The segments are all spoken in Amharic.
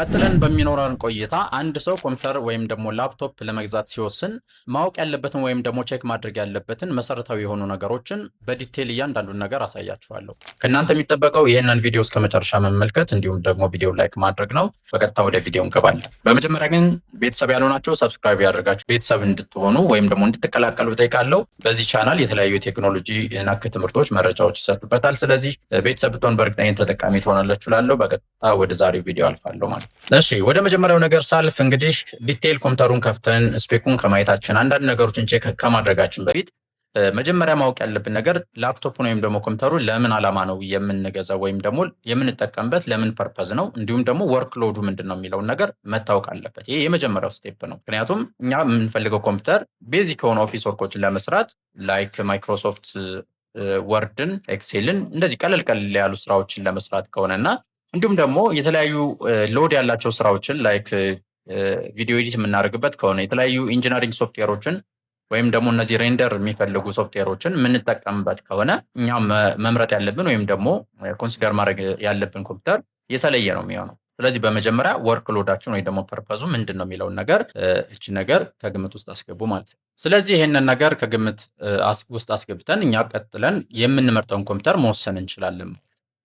ቀጥለን በሚኖረን ቆይታ አንድ ሰው ኮምፒውተር ወይም ደግሞ ላፕቶፕ ለመግዛት ሲወስን ማወቅ ያለበትን ወይም ደግሞ ቼክ ማድረግ ያለበትን መሰረታዊ የሆኑ ነገሮችን በዲቴል እያንዳንዱን ነገር አሳያችኋለሁ። ከእናንተ የሚጠበቀው ይህንን ቪዲዮ እስከ መጨረሻ መመልከት እንዲሁም ደግሞ ቪዲዮ ላይክ ማድረግ ነው። በቀጥታ ወደ ቪዲዮ እንገባለን። በመጀመሪያ ግን ቤተሰብ ያልሆናችሁ ሰብስክራይብ ያደርጋችሁ ቤተሰብ እንድትሆኑ ወይም ደግሞ እንድትቀላቀሉ ጠይቃለሁ። በዚህ ቻናል የተለያዩ የቴክኖሎጂ ነክ ትምህርቶች፣ መረጃዎች ይሰጡበታል። ስለዚህ ቤተሰብ ብትሆን በእርግጠኝነት ተጠቃሚ ትሆናላችሁ እላለሁ። በቀጥታ ወደ ዛሬው ቪዲዮ አልፋለሁ ማለት ነው። እሺ ወደ መጀመሪያው ነገር ሳልፍ እንግዲህ ዲቴል ኮምፒውተሩን ከፍተን ስፔኩን ከማየታችን አንዳንድ ነገሮችን ቼክ ከማድረጋችን በፊት መጀመሪያ ማወቅ ያለብን ነገር ላፕቶፑን ወይም ደግሞ ኮምፒውተሩ ለምን ዓላማ ነው የምንገዛው ወይም ደግሞ የምንጠቀምበት ለምን ፐርፐዝ ነው፣ እንዲሁም ደግሞ ወርክ ሎዱ ምንድነው የሚለውን ነገር መታወቅ አለበት። ይሄ የመጀመሪያው ስቴፕ ነው። ምክንያቱም እኛ የምንፈልገው ኮምፒውተር ቤዚክ የሆኑ ኦፊስ ወርኮችን ለመስራት ላይክ ማይክሮሶፍት ወርድን፣ ኤክሴልን እንደዚህ ቀለል ቀለል ያሉ ስራዎችን ለመስራት ከሆነና እንዲሁም ደግሞ የተለያዩ ሎድ ያላቸው ስራዎችን ላይክ ቪዲዮ ኤዲት የምናደርግበት ከሆነ የተለያዩ ኢንጂነሪንግ ሶፍትዌሮችን ወይም ደግሞ እነዚህ ሬንደር የሚፈልጉ ሶፍትዌሮችን የምንጠቀምበት ከሆነ እኛ መምረጥ ያለብን ወይም ደግሞ ኮንሲደር ማድረግ ያለብን ኮምፒውተር የተለየ ነው የሚሆነው። ስለዚህ በመጀመሪያ ወርክ ሎዳችን ወይ ደግሞ ፐርፐዙ ምንድን ነው የሚለውን ነገር እቺ ነገር ከግምት ውስጥ አስገቡ ማለት ነው። ስለዚህ ይሄንን ነገር ከግምት ውስጥ አስገብተን እኛ ቀጥለን የምንመርጠውን ኮምፒውተር መወሰን እንችላለን።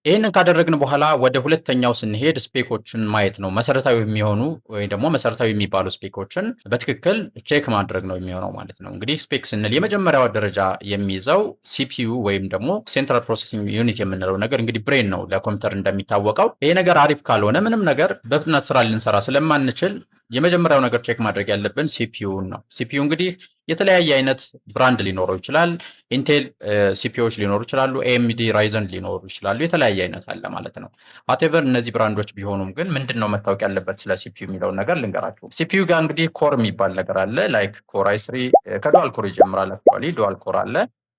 ይህንን ካደረግን በኋላ ወደ ሁለተኛው ስንሄድ ስፔኮችን ማየት ነው። መሰረታዊ የሚሆኑ ወይ ደግሞ መሰረታዊ የሚባሉ ስፔኮችን በትክክል ቼክ ማድረግ ነው የሚሆነው ማለት ነው። እንግዲህ ስፔክ ስንል የመጀመሪያው ደረጃ የሚይዘው ሲፒዩ ወይም ደግሞ ሴንትራል ፕሮሰሲንግ ዩኒት የምንለው ነገር እንግዲህ ብሬን ነው ለኮምፒውተር እንደሚታወቀው። ይሄ ነገር አሪፍ ካልሆነ ምንም ነገር በፍጥነት ስራ ልንሰራ ስለማንችል የመጀመሪያው ነገር ቼክ ማድረግ ያለብን ሲፒዩን ነው። ሲፒዩ እንግዲህ የተለያየ አይነት ብራንድ ሊኖረው ይችላል። ኢንቴል ሲፒዩዎች ሊኖሩ ይችላሉ። ኤኤምዲ ራይዘን ሊኖሩ ይችላሉ። የተለያየ አይነት አለ ማለት ነው። ዋቴቨር እነዚህ ብራንዶች ቢሆኑም ግን ምንድነው መታወቅ ያለበት ስለ ሲፒዩ የሚለውን ነገር ልንገራችሁ። ሲፒዩ ጋር እንግዲህ ኮር የሚባል ነገር አለ። ላይክ ኮር አይ 3 ከዱዋል ኮር ይጀምራል። አክቹአሊ ዱዋል ኮር አለ።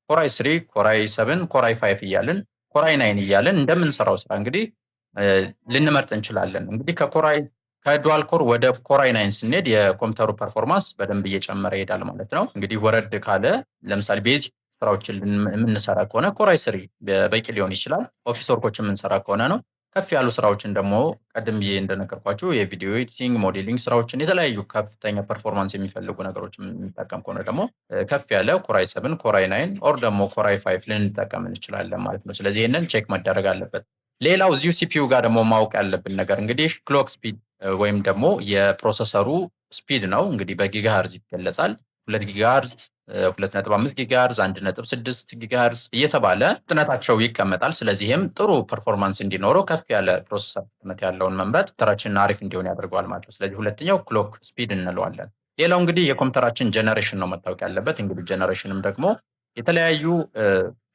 ኮር አይ 3፣ ኮር አይ 7፣ ኮር አይ 5 እያልን ኮር አይ 9 እያልን እንደምንሰራው ስራ እንግዲህ ልንመርጥ እንችላለን። እንግዲህ ከዱዋል ኮር ወደ ኮር አይ 9 ስንሄድ የኮምፒውተሩ ፐርፎርማንስ በደንብ እየጨመረ ይሄዳል ማለት ነው። እንግዲህ ወረድ ካለ ለምሳሌ ቤዚክ ስራዎችን የምንሰራ ከሆነ ኮር አይ 3 በቂ ሊሆን ይችላል። ኦፊስ ወርኮችን የምንሰራ ከሆነ ነው። ከፍ ያሉ ስራዎችን ደግሞ ቀደም ብዬ እንደነገርኳችሁ የቪዲዮ ኤዲቲንግ፣ ሞዴሊንግ ስራዎችን የተለያዩ ከፍተኛ ፐርፎርማንስ የሚፈልጉ ነገሮችን የምንጠቀም ከሆነ ደግሞ ከፍ ያለ ኮር አይ 7፣ ኮር አይ 9 ኦር ደግሞ ኮር አይ 5 ልንጠቀም እንችላለን ማለት ነው። ስለዚህ ይህንን ቼክ መደረግ አለበት። ሌላው እዚሁ ሲፒዩ ጋር ደግሞ ማወቅ ያለብን ነገር እንግዲህ ክሎክ ስፒድ ወይም ደግሞ የፕሮሰሰሩ ስፒድ ነው። እንግዲህ በጊጋሄርዝ ይገለጻል። 2 ጊጋሄርዝ፣ 2.5 ጊጋሄርዝ፣ 1.6 ጊጋሄርዝ እየተባለ ፍጥነታቸው ይቀመጣል። ስለዚህም ጥሩ ፐርፎርማንስ እንዲኖረው ከፍ ያለ ፕሮሰሰር ፍጥነት ያለውን መምረጥ ኮምፒውተራችንን አሪፍ እንዲሆን ያደርገዋል ማለት ነው። ስለዚህ ሁለተኛው ክሎክ ስፒድ እንለዋለን። ሌላው እንግዲህ የኮምፒውተራችን ጀነሬሽን ነው መታወቅ ያለበት። እንግዲህ ጀነሬሽንም ደግሞ የተለያዩ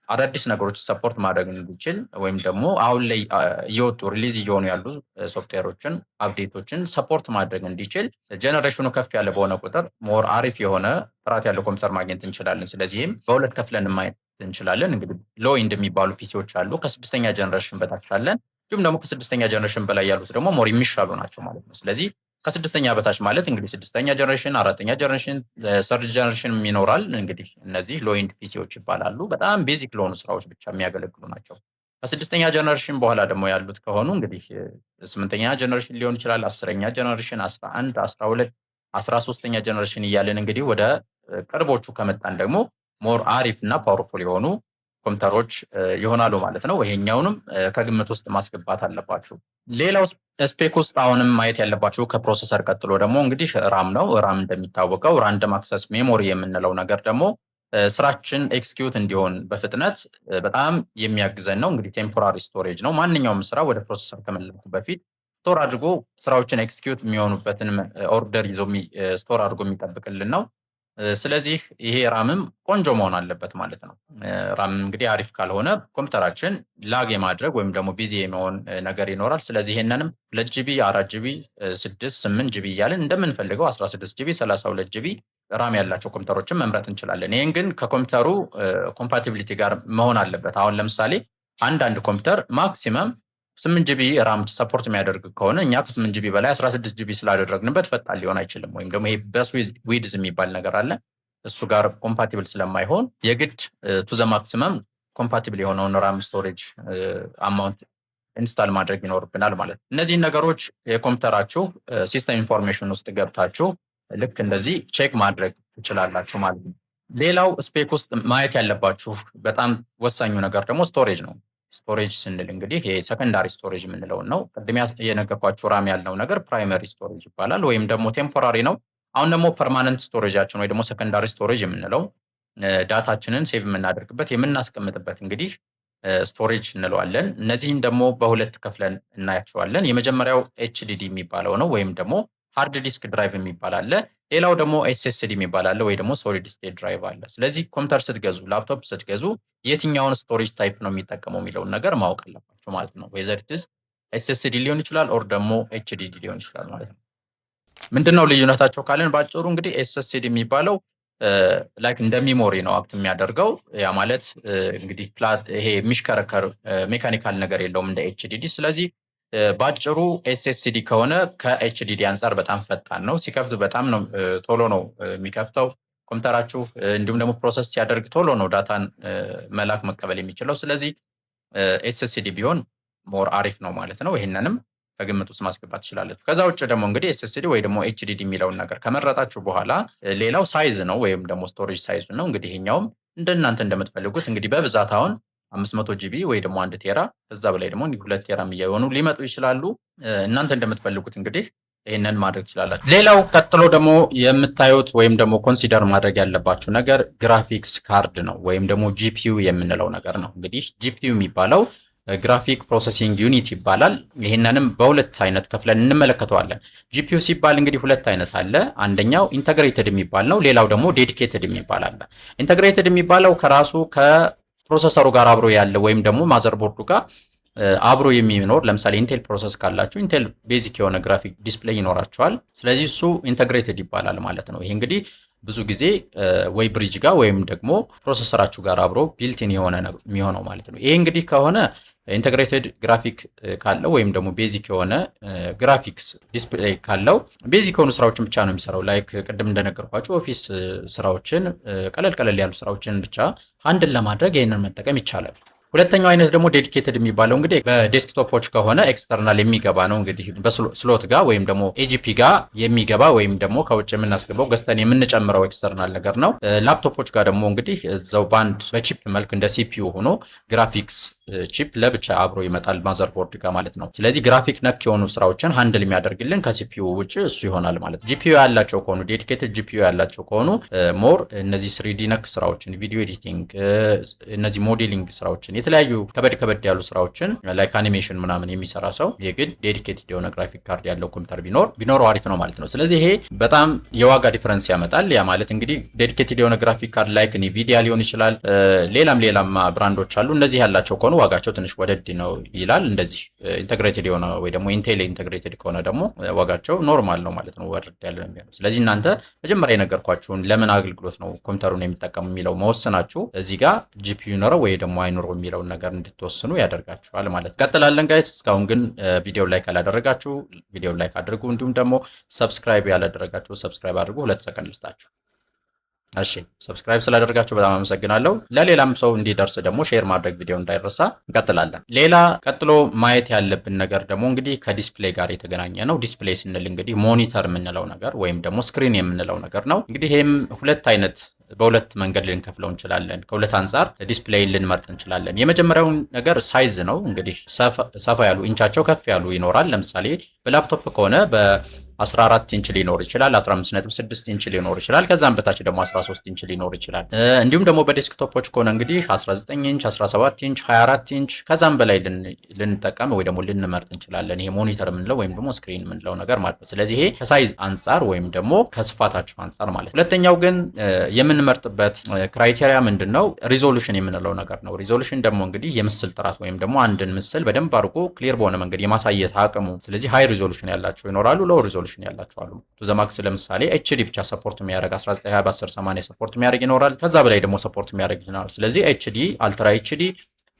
አዳዲስ ነገሮች ሰፖርት ማድረግ እንዲችል ወይም ደግሞ አሁን ላይ እየወጡ ሪሊዝ እየሆኑ ያሉ ሶፍትዌሮችን አፕዴቶችን ሰፖርት ማድረግ እንዲችል ጀነሬሽኑ ከፍ ያለ በሆነ ቁጥር ሞር አሪፍ የሆነ ጥራት ያለው ኮምፒውተር ማግኘት እንችላለን። ስለዚህም በሁለት ከፍለን ማየት እንችላለን። እንግዲህ ሎ ኢንድ የሚባሉ ፒሲዎች አሉ። ከስድስተኛ ጀነሬሽን በታች አለን። እንዲሁም ደግሞ ከስድስተኛ ጀነሬሽን በላይ ያሉት ደግሞ ሞር የሚሻሉ ናቸው ማለት ነው። ስለዚህ ከስድስተኛ በታች ማለት እንግዲህ ስድስተኛ ጀነሬሽን፣ አራተኛ ጀነሬሽን፣ ሰርድ ጀነሬሽን ይኖራል። እንግዲህ እነዚህ ሎ ኢንድ ፒሲዎች ይባላሉ። በጣም ቤዚክ ለሆኑ ስራዎች ብቻ የሚያገለግሉ ናቸው። ከስድስተኛ ጀነሬሽን በኋላ ደግሞ ያሉት ከሆኑ እንግዲህ ስምንተኛ ጀነሬሽን ሊሆን ይችላል፣ 10ኛ ጀነሬሽን፣ 11፣ 12፣ 13ኛ ጀነሬሽን እያለን እንግዲህ ወደ ቅርቦቹ ከመጣን ደግሞ ሞር አሪፍ እና ፓወርፉል የሆኑ ኮምፒውተሮች ይሆናሉ ማለት ነው። ይሄኛውንም ከግምት ውስጥ ማስገባት አለባችሁ። ሌላው ስፔክ ውስጥ አሁንም ማየት ያለባችሁ ከፕሮሰሰር ቀጥሎ ደግሞ እንግዲህ ራም ነው። ራም እንደሚታወቀው ራንደም አክሰስ ሜሞሪ የምንለው ነገር ደግሞ ስራችን ኤክስኪዩት እንዲሆን በፍጥነት በጣም የሚያግዘን ነው። እንግዲህ ቴምፖራሪ ስቶሬጅ ነው። ማንኛውም ስራ ወደ ፕሮሰሰር ከመላኩ በፊት ስቶር አድርጎ ስራዎችን ኤክስኪዩት የሚሆኑበትን ኦርደር ይዞ ስቶር አድርጎ የሚጠብቅልን ነው። ስለዚህ ይሄ ራምም ቆንጆ መሆን አለበት ማለት ነው። ራም እንግዲህ አሪፍ ካልሆነ ኮምፒውተራችን ላግ የማድረግ ወይም ደግሞ ቢዚ የመሆን ነገር ይኖራል። ስለዚህ ይሄንንም 2 ጂቢ፣ 4 ጂቢ፣ 6፣ 8 ጂቢ እያልን እንደምንፈልገው 16 ጂቢ፣ 32 ጂቢ ራም ያላቸው ኮምፒውተሮችን መምረጥ እንችላለን። ይሄን ግን ከኮምፒውተሩ ኮምፓቲቢሊቲ ጋር መሆን አለበት። አሁን ለምሳሌ አንዳንድ ኮምፒውተር ማክሲመም 8 ጂቢ ራም ሰፖርት የሚያደርግ ከሆነ እኛ ከ8 ጂቢ በላይ 16 ጂቢ ስላደረግንበት ፈጣን ሊሆን አይችልም። ወይም ደግሞ ይሄ በስ ዊድዝ የሚባል ነገር አለ። እሱ ጋር ኮምፓቲብል ስለማይሆን የግድ ቱ ዘ ማክሲመም ኮምፓቲብል የሆነውን ራም ስቶሬጅ አማውንት ኢንስታል ማድረግ ይኖርብናል ማለት ነው። እነዚህን ነገሮች የኮምፒውተራችሁ ሲስተም ኢንፎርሜሽን ውስጥ ገብታችሁ ልክ እንደዚህ ቼክ ማድረግ ትችላላችሁ ማለት ነው። ሌላው ስፔክ ውስጥ ማየት ያለባችሁ በጣም ወሳኙ ነገር ደግሞ ስቶሬጅ ነው። ስቶሬጅ ስንል እንግዲህ የሰከንዳሪ ስቶሬጅ የምንለውን ነው። ቅድም የነገርኳችሁ ራም ያልነው ነገር ፕራይመሪ ስቶሬጅ ይባላል፣ ወይም ደግሞ ቴምፖራሪ ነው። አሁን ደግሞ ፐርማነንት ስቶሬጃችን ወይ ደግሞ ሰከንዳሪ ስቶሬጅ የምንለው ዳታችንን ሴቭ የምናደርግበት የምናስቀምጥበት እንግዲህ ስቶሬጅ እንለዋለን። እነዚህን ደግሞ በሁለት ከፍለን እናያቸዋለን። የመጀመሪያው ኤችዲዲ የሚባለው ነው፣ ወይም ደግሞ ሃርድ ዲስክ ድራይቭ የሚባል አለ። ሌላው ደግሞ ኤስኤስዲ የሚባል አለ፣ ወይ ደግሞ ሶሊድ ስቴት ድራይቭ አለ። ስለዚህ ኮምፒውተር ስትገዙ፣ ላፕቶፕ ስትገዙ የትኛውን ስቶሬጅ ታይፕ ነው የሚጠቀመው የሚለውን ነገር ማወቅ አለባችሁ ማለት ነው። ዌዘር ኢት ኢዝ ኤስኤስዲ ሊሆን ይችላል ኦር ደግሞ ኤችዲዲ ሊሆን ይችላል ማለት ነው። ምንድነው ልዩነታቸው ካለን ባጭሩ እንግዲህ ኤስኤስዲ የሚባለው ላይክ እንደ ሚሞሪ ነው አክት የሚያደርገው። ያ ማለት እንግዲህ ይሄ የሚሽከረከር ሜካኒካል ነገር የለውም እንደ ኤችዲዲ። ስለዚህ ባጭሩ ኤስኤስዲ ከሆነ ከኤችዲዲ አንጻር በጣም ፈጣን ነው። ሲከፍት በጣም ነው ቶሎ ነው የሚከፍተው ኮምፒውተራችሁ። እንዲሁም ደግሞ ፕሮሰስ ሲያደርግ ቶሎ ነው ዳታን መላክ መቀበል የሚችለው። ስለዚህ ኤስኤስዲ ቢሆን ሞር አሪፍ ነው ማለት ነው። ይህንንም ከግምት ውስጥ ማስገባት ትችላላችሁ። ከዛ ውጭ ደግሞ እንግዲህ ኤስኤስዲ ወይ ደግሞ ኤችዲዲ የሚለውን ነገር ከመረጣችሁ በኋላ ሌላው ሳይዝ ነው ወይም ደግሞ ስቶሬጅ ሳይዙ ነው። እንግዲህ ይሄኛውም እንደናንተ እንደምትፈልጉት እንግዲህ በብዛት አሁን 500 ጂቢ ወይ ደግሞ 1 ቴራ ከዛ በላይ ደግሞ 2 ቴራ እየሆኑ ሊመጡ ይችላሉ። እናንተ እንደምትፈልጉት እንግዲህ ይሄንን ማድረግ ትችላላችሁ። ሌላው ቀጥሎ ደግሞ የምታዩት ወይም ደግሞ ኮንሲደር ማድረግ ያለባችሁ ነገር ግራፊክስ ካርድ ነው ወይም ደግሞ ጂፒዩ የምንለው ነገር ነው። እንግዲህ ጂፒዩ የሚባለው ግራፊክ ፕሮሰሲንግ ዩኒት ይባላል። ይህንንም በሁለት አይነት ከፍለን እንመለከተዋለን። ጂፒዩ ሲባል እንግዲህ ሁለት አይነት አለ። አንደኛው ኢንተግሬትድ የሚባል ነው። ሌላው ደግሞ ዴዲኬትድ የሚባል አለ። ኢንተግሬትድ የሚባለው ከራሱ ከፕሮሰሰሩ ጋር አብሮ ያለ ወይም ደግሞ ማዘርቦርዱ ጋር አብሮ የሚኖር ለምሳሌ ኢንቴል ፕሮሰስ ካላችሁ ኢንቴል ቤዚክ የሆነ ግራፊክ ዲስፕሌይ ይኖራቸዋል። ስለዚህ እሱ ኢንተግሬትድ ይባላል ማለት ነው። ይሄ እንግዲህ ብዙ ጊዜ ወይ ብሪጅ ጋር ወይም ደግሞ ፕሮሰሰራችሁ ጋር አብሮ ቢልቲን የሆነ የሚሆነው ማለት ነው። ይሄ እንግዲህ ከሆነ ኢንተግሬትድ ግራፊክ ካለው ወይም ደግሞ ቤዚክ የሆነ ግራፊክስ ዲስፕሌይ ካለው ቤዚክ የሆኑ ስራዎችን ብቻ ነው የሚሰራው። ላይክ ቅድም እንደነገርኳችሁ ኦፊስ ስራዎችን ቀለል ያሉ ስራዎችን ብቻ ሃንድል ለማድረግ ይሄንን መጠቀም ይቻላል። ሁለተኛው አይነት ደግሞ ዴዲኬትድ የሚባለው እንግዲህ በዴስክቶፖች ከሆነ ኤክስተርናል የሚገባ ነው። እንግዲህ በስሎት ጋር ወይም ደግሞ ኤጂፒ ጋር የሚገባ ወይም ደግሞ ከውጭ የምናስገባው ገዝተን የምንጨምረው ኤክስተርናል ነገር ነው። ላፕቶፖች ጋር ደግሞ እንግዲህ እዛው ባንድ በቺፕ መልክ እንደ ሲፒዩ ሆኖ ግራፊክስ ቺፕ ለብቻ አብሮ ይመጣል ማዘርቦርድ ጋር ማለት ነው። ስለዚህ ግራፊክ ነክ የሆኑ ስራዎችን ሃንድል የሚያደርግልን ከሲፒዩ ውጭ እሱ ይሆናል ማለት ነው። ጂፒዩ ያላቸው ከሆኑ ዴዲኬትድ ጂፒዩ ያላቸው ከሆኑ ሞር እነዚህ ስሪዲ ነክ ስራዎችን፣ ቪዲዮ ኤዲቲንግ፣ እነዚህ ሞዴሊንግ ስራዎችን የተለያዩ ከበድ ያሉ ስራዎችን ላይክ አኒሜሽን ምናምን የሚሰራ ሰው የግድ ዴዲኬትድ የሆነ ግራፊክ ካርድ ያለው ኮምፒውተር ቢኖረው አሪፍ ነው ማለት ነው። ስለዚህ ይሄ በጣም የዋጋ ዲፈረንስ ያመጣል። ያ ማለት እንግዲህ ዴዲኬትድ የሆነ ግራፊክ ካርድ ላይክ ኒቪዲያ ሊሆን ይችላል፣ ሌላም ብራንዶች አሉ። እነዚህ ያላቸው ከሆኑ ዋጋቸው ትንሽ ወደድ ነው ይላል። እንደዚህ ኢንተግሬትድ የሆነ ወይ ደግሞ ኢንቴል ኢንተግሬትድ ከሆነ ደግሞ ዋጋቸው ኖርማል ነው ማለት ነው፣ ወርድ ያለ ነው የሚሆነው። ስለዚህ እናንተ መጀመሪያ የነገርኳችሁን ለምን አገልግሎት ነው ኮምፒውተሩን የሚጠቀሙ የሚለው መወሰናችሁ እዚህ ጋር ጂፒዩ ኖረው ወይ ደግሞ አይኖረው የሚለውን ነገር እንድትወስኑ ያደርጋችኋል ማለት ነው። ቀጥላለን ጋይስ። እስካሁን ግን ቪዲዮ ላይክ ያላደረጋችሁ ቪዲዮ ላይክ አድርጉ። እንዲሁም ደግሞ ሰብስክራይብ ያላደረጋችሁ ሰብስክራይብ አድርጉ። 2 ሰከንድ ልስጣችሁ። እሺ ሰብስክራይብ ስላደረጋችሁ በጣም አመሰግናለሁ። ለሌላም ሰው እንዲደርስ ደግሞ ሼር ማድረግ ቪዲዮ እንዳይረሳ። እንቀጥላለን። ሌላ ቀጥሎ ማየት ያለብን ነገር ደግሞ እንግዲህ ከዲስፕሌይ ጋር የተገናኘ ነው። ዲስፕሌይ ስንል እንግዲህ ሞኒተር የምንለው ነገር ወይም ደግሞ ስክሪን የምንለው ነገር ነው። እንግዲህ ይህም በሁለት መንገድ ልንከፍለው እንችላለን። ከሁለት አንጻር ዲስፕሌይ ልንመርጥ እንችላለን። የመጀመሪያው ነገር ሳይዝ ነው። እንግዲህ ሰፋ ያሉ ኢንቻቸው ከፍ ያሉ ይኖራል። ለምሳሌ በላፕቶፕ ከሆነ በ14 ኢንች ሊኖር ይችላል፣ 15.6 ኢንች ሊኖር ይችላል። ከዛም በታች ደግሞ 13 ኢንች ሊኖር ይችላል። እንዲሁም ደግሞ በዴስክቶፖች ከሆነ እንግዲህ 19 ኢንች፣ 17 ኢንች፣ 24 ኢንች ከዛም በላይ ልንጠቀም ወይ ደግሞ ልንመርጥ እንችላለን። ይሄ ሞኒተር የምንለው ወይም ደግሞ ስክሪን የምንለው ነገር ማለት ነው። ስለዚህ ይሄ ከሳይዝ አንጻር ወይም ደግሞ ከስፋታቸው አንጻር ማለት ነው። ሁለተኛው ግን የምንመርጥበት ክራይቴሪያ ምንድነው? ሪዞሉሽን የምንለው ነገር ነው። ሪዞሉሽን ደግሞ እንግዲህ የምስል ጥራት ወይም ደግሞ አንድን ምስል በደንብ አድርጎ ክሊር በሆነ መንገድ የማሳየት አቅሙ። ስለዚህ ሃይ ሪዞሉሽን ያላቸው ይኖራሉ፣ ሎው ሪዞሉሽን ያላቸው አሉ። ቱ ዘ ማክስ ለምሳሌ ኤችዲ ብቻ ሰፖርት የሚያደርግ 1920 በ1080 ሰፖርት የሚያደርግ ይኖራል። ከዛ በላይ ደግሞ ሰፖርት የሚያደርግ ይኖራል። ስለዚህ ኤችዲ፣ አልትራ ኤችዲ፣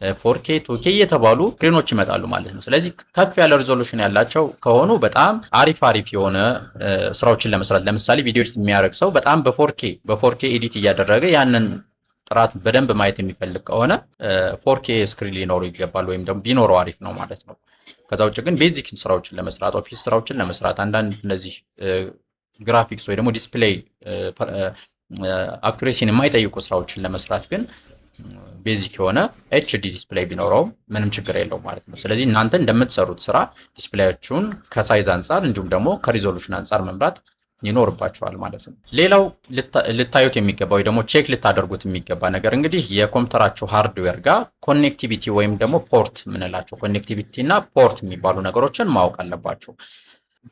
4K 2K እየተባሉ ስክሪኖች ይመጣሉ ማለት ነው። ስለዚህ ከፍ ያለ ሪዞሉሽን ያላቸው ከሆኑ በጣም አሪፍ የሆነ ስራዎችን ለመስራት ለምሳሌ ቪዲዮ የሚያደርግ ሰው በጣም በ4K ኤዲት እያደረገ ያንን ጥራት በደንብ ማየት የሚፈልግ ከሆነ 4K ስክሪን ሊኖረው ይገባል ወይም ደግሞ ቢኖረው አሪፍ ነው ማለት ነው። ከዛ ውጭ ግን ቤዚክ ስራዎችን ለመስራት ኦፊስ ስራዎችን ለመስራት አንዳንድ እነዚህ ግራፊክስ ወይ ደግሞ ዲስፕሌይ አኩሬሲን የማይጠይቁ ስራዎችን ለመስራት ግን ቤዚክ የሆነ ኤችዲ ዲስፕሌይ ቢኖረው ምንም ችግር የለውም ማለት ነው። ስለዚህ እናንተ እንደምትሰሩት ስራ ዲስፕሌያችሁን ከሳይዝ አንጻር እንዲሁም ደግሞ ከሪዞሉሽን አንጻር መምራት ይኖርባቸዋል ማለት ነው። ሌላው ልታዩት የሚገባ ወይ ደግሞ ቼክ ልታደርጉት የሚገባ ነገር እንግዲህ የኮምፒውተራችሁ ሃርድዌር ጋር ኮኔክቲቪቲ ወይም ደግሞ ፖርት ምንላቸው ኮኔክቲቪቲ እና ፖርት የሚባሉ ነገሮችን ማወቅ አለባችሁ።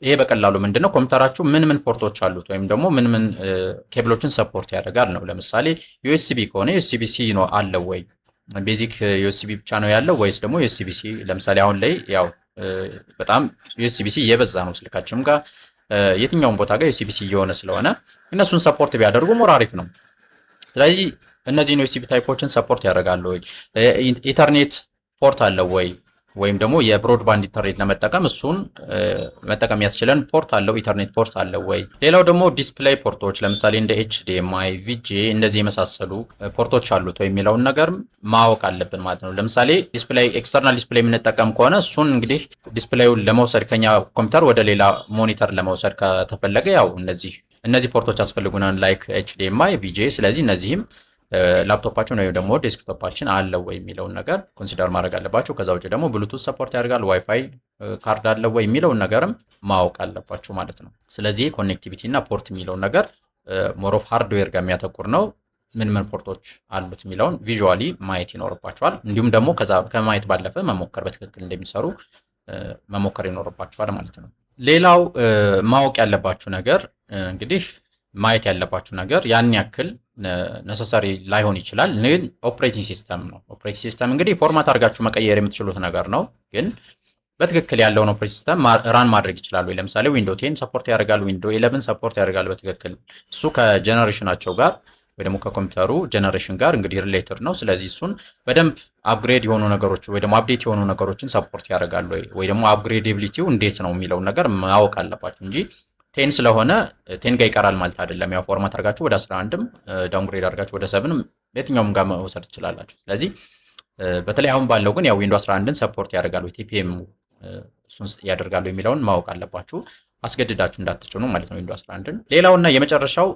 ይሄ በቀላሉ ምንድነው ኮምፒውተራችሁ ምን ፖርቶች አሉት ወይም ደግሞ ምን ኬብሎችን ሰፖርት ያደርጋል ነው። ለምሳሌ ዩኤስቢ ከሆነ ዩኤስቢ ሲ ነው አለው ወይ ቤዚክ ዩኤስቢ ብቻ ነው ያለው ወይስ ደግሞ ዩኤስቢ ሲ ለምሳሌ አሁን ላይ ያው በጣም ዩኤስቢ ሲ እየበዛ ነው ስልካችንም ጋር የትኛውን ቦታ ጋር ዩኤስቢ ሲ እየሆነ ስለሆነ እነሱን ሰፖርት ቢያደርጉ ሞር አሪፍ ነው። ስለዚህ እነዚህን ዩኤስቢ ታይፖችን ሰፖርት ያደርጋሉ ወይ ኢተርኔት ፖርት አለው ወይ ወይም ደግሞ የብሮድባንድ ኢንተርኔት ለመጠቀም እሱን መጠቀም ያስችለን ፖርት አለው ኢንተርኔት ፖርት አለው ወይ። ሌላው ደግሞ ዲስፕሌይ ፖርቶች ለምሳሌ እንደ ኤችዲኤምአይ ቪጂኤ እንደዚህ የመሳሰሉ ፖርቶች አሉት ወይ የሚለውን ነገር ማወቅ አለብን ማለት ነው። ለምሳሌ ዲስፕሌይ ኤክስተርናል ዲስፕሌይ የምንጠቀም ከሆነ እሱን እንግዲህ ዲስፕሌዩን ለመውሰድ ከኛ ኮምፒውተር ወደ ሌላ ሞኒተር ለመውሰድ ከተፈለገ ያው እነዚህ ፖርቶች ያስፈልጉናል ላይክ ኤችዲኤምአይ ቪጂኤ። ስለዚህ እነዚህም ላፕቶፓችን ወይም ደግሞ ዴስክቶፓችን አለው ወይ የሚለውን ነገር ኮንሲደር ማድረግ አለባችሁ። ከዛ ውጭ ደግሞ ብሉቱዝ ሰፖርት ያደርጋል ዋይፋይ ካርድ አለው ወይ የሚለውን ነገርም ማወቅ አለባችሁ ማለት ነው። ስለዚህ ኮኔክቲቪቲ እና ፖርት የሚለውን ነገር ሞር ኦፍ ሃርድዌር ጋር የሚያተኩር ነው። ምን ፖርቶች አሉት የሚለውን ቪዥዋሊ ማየት ይኖርባችኋል። እንዲሁም ደግሞ ከዛ ከማየት ባለፈ መሞከር በትክክል እንደሚሰሩ መሞከር ይኖርባችኋል ማለት ነው። ሌላው ማወቅ ያለባችሁ ነገር እንግዲህ ማየት ያለባችሁ ነገር ያን ያክል ነሰሰሪ ላይሆን ይችላል፣ ግን ኦፕሬቲንግ ሲስተም ነው። ኦፕሬቲንግ ሲስተም እንግዲህ ፎርማት አድርጋችሁ መቀየር የምትችሉት ነገር ነው፣ ግን በትክክል ያለውን ኦፕሬቲንግ ሲስተም ራን ማድረግ ይችላሉ። ለምሳሌ ዊንዶ 10 ሰፖርት ያደርጋል፣ ዊንዶ 11 ሰፖርት ያደርጋል በትክክል እሱ ከጀነሬሽናቸው ጋር ወይ ደግሞ ከኮምፒውተሩ ጀነሬሽን ጋር እንግዲህ ሪሌትድ ነው። ስለዚህ እሱን በደንብ አፕግሬድ የሆኑ ነገሮች ወይ ደግሞ አፕዴት የሆኑ ነገሮችን ሰፖርት ያደርጋሉ ወይ ደግሞ አፕግሬዴቢሊቲው እንዴት ነው የሚለውን ነገር ማወቅ አለባችሁ እንጂ ቴን ስለሆነ ቴን ጋር ይቀራል ማለት አይደለም። ያው ፎርማት አድርጋችሁ ወደ 11ም ዳውንግሬድ አድርጋችሁ ወደ 7ም የትኛውም ጋር መውሰድ ትችላላችሁ። ስለዚህ በተለይ አሁን ባለው ግን ያው ዊንዶ 11ን ሰፖርት ያደርጋሉ ቲፒኤም እሱን ያደርጋሉ የሚለውን ማወቅ አለባችሁ። አስገድዳችሁ እንዳትጭኑ ማለት ነው ዊንዶ 11ን። ሌላውና የመጨረሻው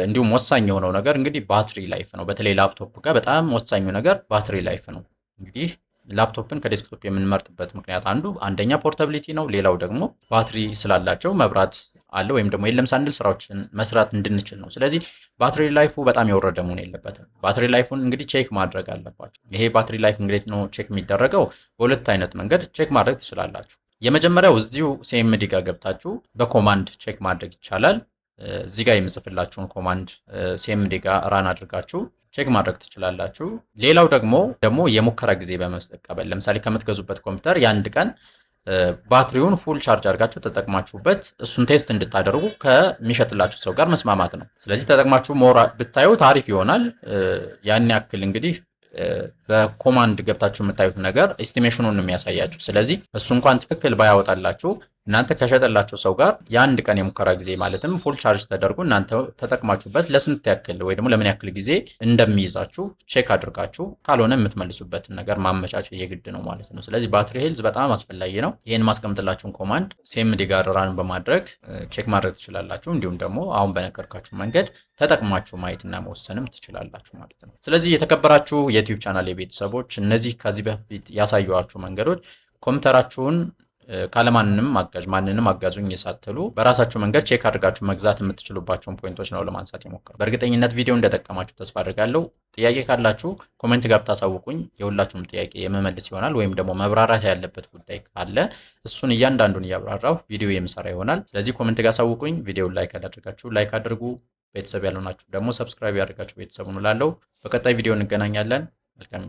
እንዲሁም ወሳኝ የሆነው ነገር እንግዲህ ባትሪ ላይፍ ነው። በተለይ ላፕቶፕ ጋር በጣም ወሳኙ ነገር ባትሪ ላይፍ ነው። እንግዲህ ላፕቶፕን ከዴስክቶፕ የምንመርጥበት ምክንያት አንደኛ ፖርታቢሊቲ ነው። ሌላው ደግሞ ባትሪ ስላላቸው መብራት አለ ወይም ደግሞ የለም ሳንል ስራዎችን መስራት እንድንችል ነው። ስለዚህ ባትሪ ላይፉ በጣም የወረደ መሆን የለበትም። ባትሪ ላይፉን እንግዲህ ቼክ ማድረግ አለባችሁ። ይሄ ባትሪ ላይፍ እንግዲህ ነው ቼክ የሚደረገው በሁለት አይነት መንገድ ቼክ ማድረግ ትችላላችሁ። የመጀመሪያው እዚሁ ሲኤምዲ ጋር ገብታችሁ በኮማንድ ቼክ ማድረግ ይቻላል። እዚህ ጋር የምጽፍላችሁን ኮማንድ ሲኤምዲ ጋር ራን አድርጋችሁ ቼክ ማድረግ ትችላላችሁ። ሌላው ደግሞ የሙከራ ጊዜ በመቀበል ለምሳሌ ከምትገዙበት ኮምፒውተር የአንድ ቀን ባትሪውን ፉል ቻርጅ አድርጋችሁ ተጠቅማችሁበት እሱን ቴስት እንድታደርጉ ከሚሸጥላችሁ ሰው ጋር መስማማት ነው። ስለዚህ ተጠቅማችሁ ሞራ ብታዩት አሪፍ ይሆናል። ያን ያክል እንግዲህ በኮማንድ ገብታችሁ የምታዩት ነገር ኤስቲሜሽኑን የሚያሳያችሁ። ስለዚህ እሱ እንኳን ትክክል ባያወጣላችሁ እናንተ ከሸጠላችሁ ሰው ጋር የአንድ ቀን የሙከራ ጊዜ ማለትም ፉል ቻርጅ ተደርጎ እናንተ ተጠቅማችሁበት ለስንት ያክል ወይ ደግሞ ለምን ያክል ጊዜ እንደሚይዛችሁ ቼክ አድርጋችሁ ካልሆነ የምትመልሱበትን ነገር ማመቻቸት የግድ ነው ማለት ነው። ስለዚህ ባትሪ ሄልዝ በጣም አስፈላጊ ነው። ይህን ማስቀምጥላችሁን ኮማንድ ሲኤምዲ ጋር ራን በማድረግ ቼክ ማድረግ ትችላላችሁ። እንዲሁም ደግሞ አሁን በነገርኳችሁ መንገድ ተጠቅማችሁ ማየትና መወሰንም ትችላላችሁ ማለት ነው። ስለዚህ የተከበራችሁ የዩቲዩብ ቻናል የቤተሰቦች እነዚህ ከዚህ በፊት ያሳየኋችሁ መንገዶች ኮምፒውተራችሁን ካለማንንም አጋዥ ማንንም አጋዙኝ ሳትሉ በራሳችሁ መንገድ ቼክ አድርጋችሁ መግዛት የምትችሉባቸውን ፖይንቶች ነው ለማንሳት የሞከረው። በእርግጠኝነት ቪዲዮ እንደጠቀማችሁ ተስፋ አድርጋለሁ። ጥያቄ ካላችሁ ኮሜንት ጋር ብታሳውቁኝ የሁላችሁም ጥያቄ የመመልስ ይሆናል። ወይም ደግሞ መብራራት ያለበት ጉዳይ ካለ እሱን እያንዳንዱን እያብራራሁ ቪዲዮ የምሰራ ይሆናል። ስለዚህ ኮሜንት ጋር አሳውቁኝ። ቪዲዮውን ላይክ አድርጋችሁ ላይክ አድርጉ። ቤተሰብ ያልሆናችሁ ደግሞ ሰብስክራይብ ያድርጋችሁ ቤተሰቡን እላለሁ። በቀጣይ ቪዲዮ እንገናኛለን። መልካም